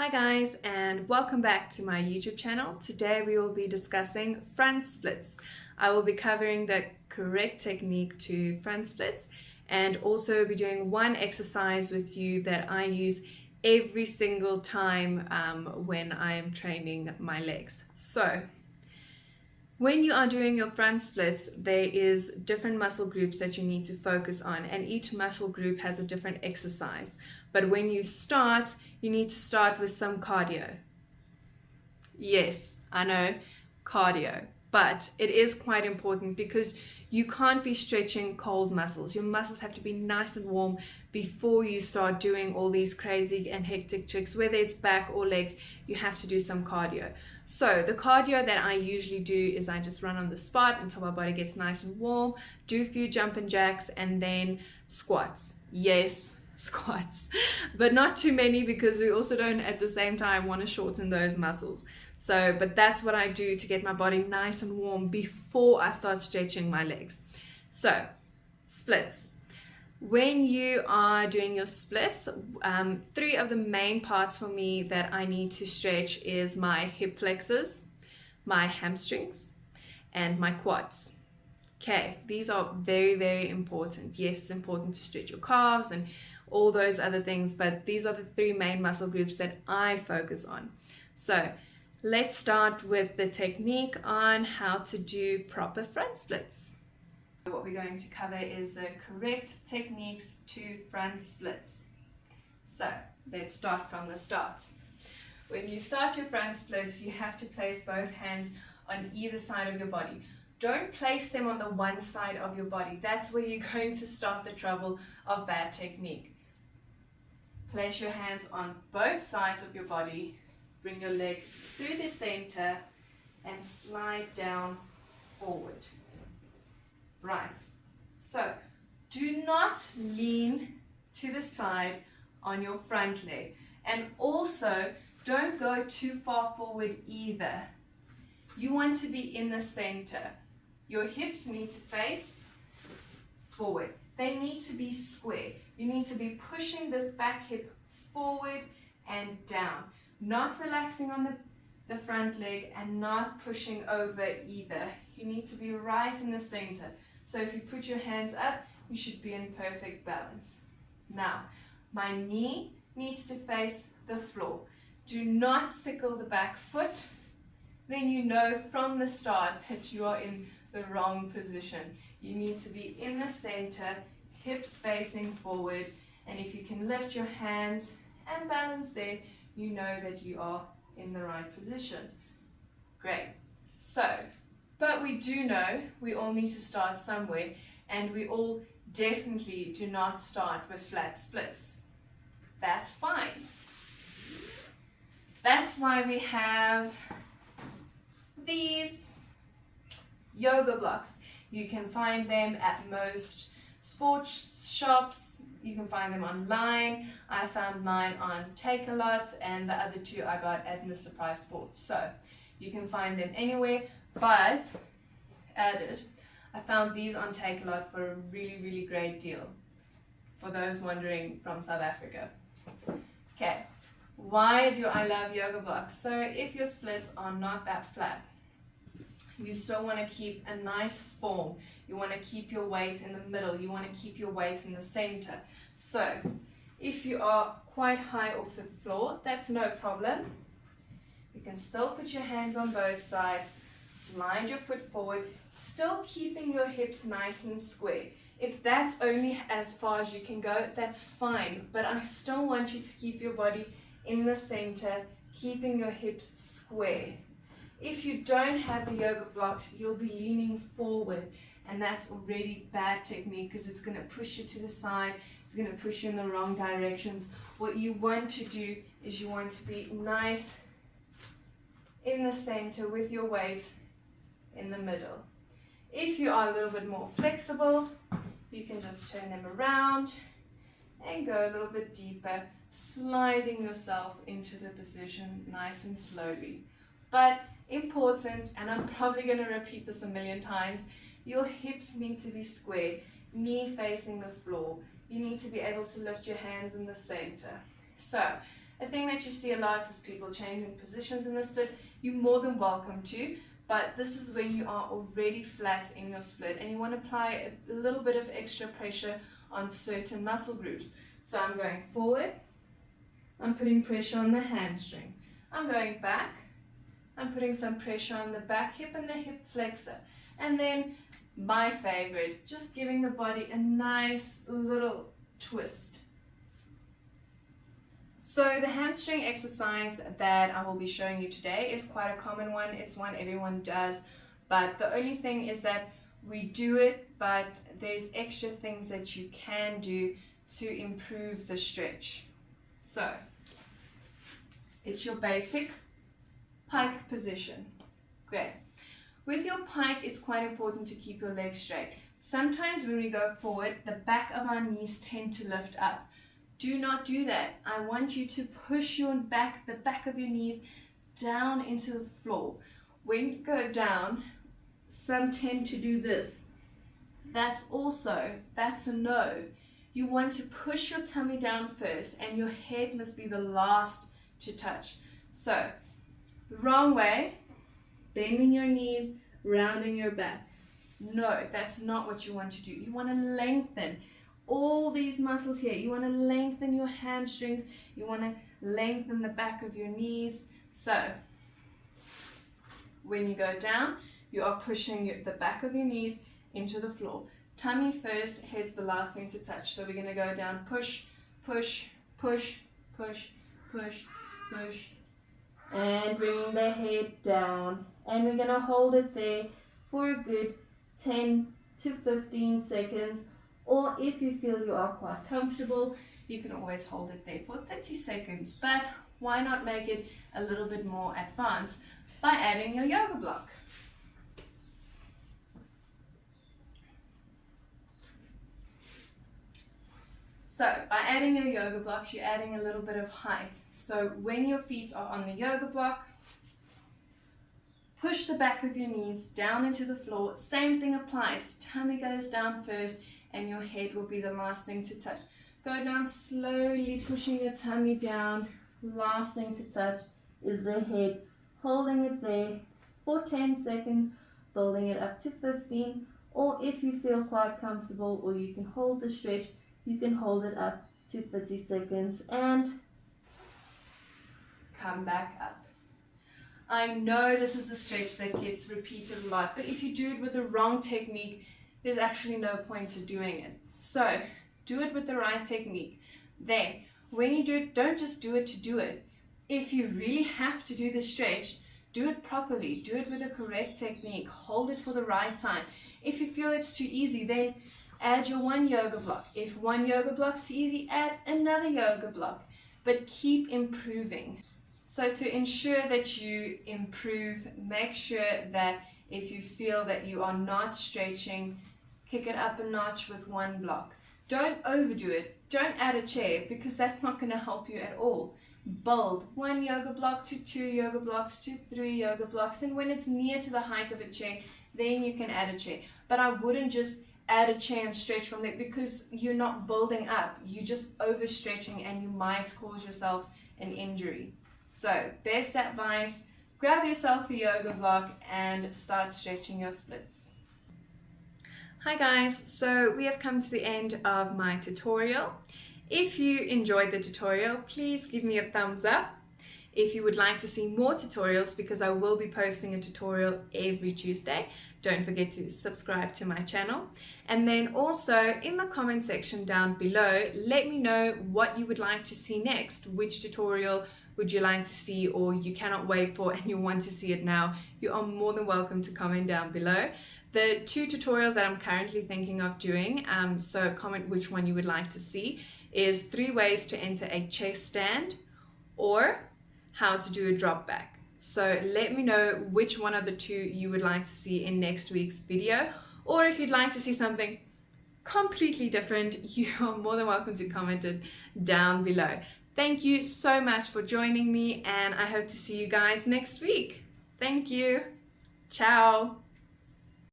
Hi guys, and welcome back to my YouTube channel. Today we will be discussing front splits. I will be covering the correct technique to front splits and also be doing one exercise with you that I use every single time when I am training my legs. So when you are doing your front splits, there is different muscle groups that you need to focus on, and each muscle group has a different exercise. But when you start, you need to start with some cardio. Yes, I know, cardio. But it is quite important because you can't be stretching cold muscles. Your muscles have to be nice and warm before you start doing all these crazy and hectic tricks, whether it's back or legs. You have to do some cardio. So the cardio that I usually do is I just run on the spot until my body gets nice and warm, do a few jumping jacks, and then squats. Yes, squats, but not too many because we also don't at the same time want to shorten those muscles. So, but that's what I do to get my body nice and warm before I start stretching my legs. So, splits. When you are doing your splits, three of the main parts for me that I need to stretch is my hip flexors, my hamstrings, and my quads. Okay, these are very, very important. Yes, it's important to stretch your calves and all those other things, but these are the three main muscle groups that I focus on. So let's start with the technique on how to do proper front splits. What we're going to cover is the correct techniques to front splits. So let's start from the start. When you start your front splits, you have to place both hands on either side of your body. Don't place them on the one side of your body. That's where you're going to start the trouble of bad technique. Place your hands on both sides of your body. Bring your leg through the center and slide down forward. Right. So do not lean to the side on your front leg. And also don't go too far forward either. You want to be in the center. Your hips need to face forward. They need to be square. You need to be pushing this back hip forward and down. Not relaxing on the front leg and not pushing over either. You need to be right in the center. So if you put your hands up, you should be in perfect balance. Now, my knee needs to face the floor. Do not sickle the back foot. Then you know from the start that you are in the wrong position. You need to be in the center, hips facing forward, and if you can lift your hands and balance there, you know that you are in the right position. Great. So, but we do know we all need to start somewhere, and we all definitely do not start with flat splits. That's fine. That's why we have these yoga blocks. You can find them at most sports shops. You can find them online. I found mine on Take-A-Lot, and the other two I got at Mr. Price Sports. So you can find them anywhere, but added, I found these on Take-A-Lot for a really, really great deal. For those wondering, from South Africa. Okay, why do I love yoga blocks? So if your splits are not that flat, you still want to keep a nice form. You want to keep your weight in the middle. You want to keep your weight in the center. So if you are quite high off the floor, that's no problem. You can still put your hands on both sides, slide your foot forward, still keeping your hips nice and square. If that's only as far as you can go, that's fine. But I still want you to keep your body in the center, keeping your hips square. If you don't have the yoga blocks, you'll be leaning forward, and that's already bad technique because it's going to push you to the side. It's going to push you in the wrong directions. What you want to do is you want to be nice in the center with your weight in the middle. If you are a little bit more flexible, you can just turn them around and go a little bit deeper, sliding yourself into the position nice and slowly. But important, and I'm probably going to repeat this a million times, your hips need to be square, knee facing the floor. You need to be able to lift your hands in the center. So A thing that you see a lot is people changing positions in the split. You're more than welcome to, but this is when you are already flat in your split and you want to apply a little bit of extra pressure on certain muscle groups. So I'm going forward, I'm putting pressure on the hamstring. I'm going back, I'm putting some pressure on the back hip and the hip flexor. And then my favorite, just giving the body a nice little twist. So the hamstring exercise that I will be showing you today is quite a common one. It's one everyone does, but the only thing is that we do it, but there's extra things that you can do to improve the stretch. So it's your basic pike position. Great. With your pike, it's quite important to keep your legs straight. Sometimes when we go forward, the back of our knees tend to lift up. Do not do that. I want you to push the back of your knees down into the floor. When you go down, some tend to do this. That's a no. You want to push your tummy down first and your head must be the last to touch. So, the wrong way, bending your knees, rounding your back. No, that's not what you want to do. You want to lengthen all these muscles here. You want to lengthen your hamstrings. You want to lengthen the back of your knees. So, when you go down, you are pushing the back of your knees into the floor. Tummy first, head's the last thing to touch. So we're going to go down, push, push, push, push, push, push, and bringing the head down. And we're going to hold it there for a good 10 to 15 seconds. Or if you feel you are quite comfortable, you can always hold it there for 30 seconds. But why not make it a little bit more advanced by adding your yoga block? So by adding your yoga blocks, you're adding a little bit of height. So when your feet are on the yoga block, push the back of your knees down into the floor. Same thing applies. Tummy goes down first and your head will be the last thing to touch. Go down slowly, pushing your tummy down. Last thing to touch is the head. Holding it there for 10 seconds, building it up to 15. Or if you feel quite comfortable or you can hold the stretch, you can hold it up to 30 seconds and come back up. I know this is the stretch that gets repeated a lot, but if you do it with the wrong technique, there's actually no point to doing it. So do it with the right technique. Then when you do it, don't just do it to do it. If you really have to do the stretch, do it properly. Do it with the correct technique. Hold it for the right time. If you feel it's too easy, then add your one yoga block. If one yoga block's too easy, add another yoga block. But keep improving. So to ensure that you improve, make sure that if you feel that you are not stretching, kick it up a notch with one block. Don't overdo it. Don't add a chair because that's not going to help you at all. Build one yoga block to 2 yoga blocks to 3 yoga blocks, and when it's near to the height of a chair, then you can add a chair. But I wouldn't just add a chair and stretch from there because you're not building up. You're just overstretching and you might cause yourself an injury. So best advice, grab yourself a yoga block and start stretching your splits. Hi guys, so we have come to the end of my tutorial. If you enjoyed the tutorial, please give me a thumbs up. If you would like to see more tutorials, because I will be posting a tutorial every Tuesday, don't forget to subscribe to my channel. And then also in the comment section down below, let me know what you would like to see next. Which tutorial would you like to see, or you cannot wait for and you want to see it now? You are more than welcome to comment down below. The 2 tutorials that I'm currently thinking of doing, so comment which one you would like to see, is 3 ways to enter a chest stand or how to do a drop back. So let me know which one of the 2 you would like to see in next week's video, or if you'd like to see something completely different, you are more than welcome to comment it down below. Thank you so much for joining me, and I hope to see you guys next week. Thank you. Ciao.